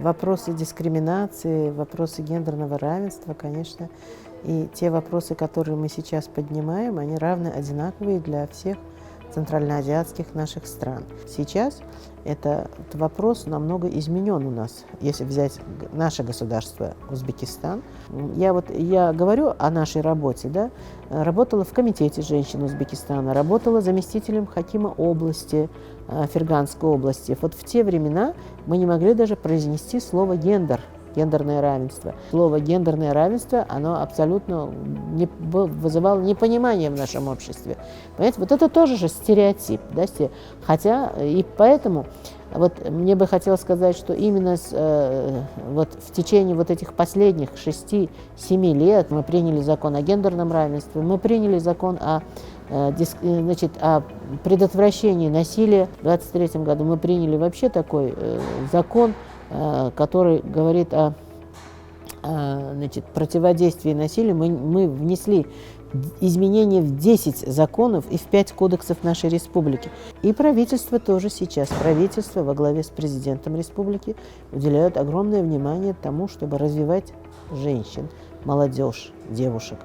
Вопросы дискриминации, вопросы гендерного равенства, конечно, и те вопросы, которые мы сейчас поднимаем, они равны, одинаковые для всех центральноазиатских наших стран. Сейчас этот вопрос намного изменен у нас, если взять наше государство, Узбекистан. Я говорю о нашей работе, да, работала в комитете женщин Узбекистана, работала заместителем хакима области, Ферганской области. Вот в те времена мы не могли даже произнести слово «гендер», гендерное равенство. Слово «гендерное равенство», оно абсолютно вызывало непонимание в нашем обществе. Понимаете, вот это тоже же стереотип, да, хотя и поэтому вот мне бы хотелось сказать, что именно вот в течение вот этих последних 6-7 лет мы приняли закон о гендерном равенстве, мы приняли закон о предотвращении насилия. В 2023 году мы приняли вообще такой закон, который говорит о противодействии насилию. Мы внесли изменения в 10 законов и в 5 кодексов нашей республики. И правительство тоже сейчас, правительство во главе с президентом республики уделяют огромное внимание тому, чтобы развивать женщин, молодежь, девушек.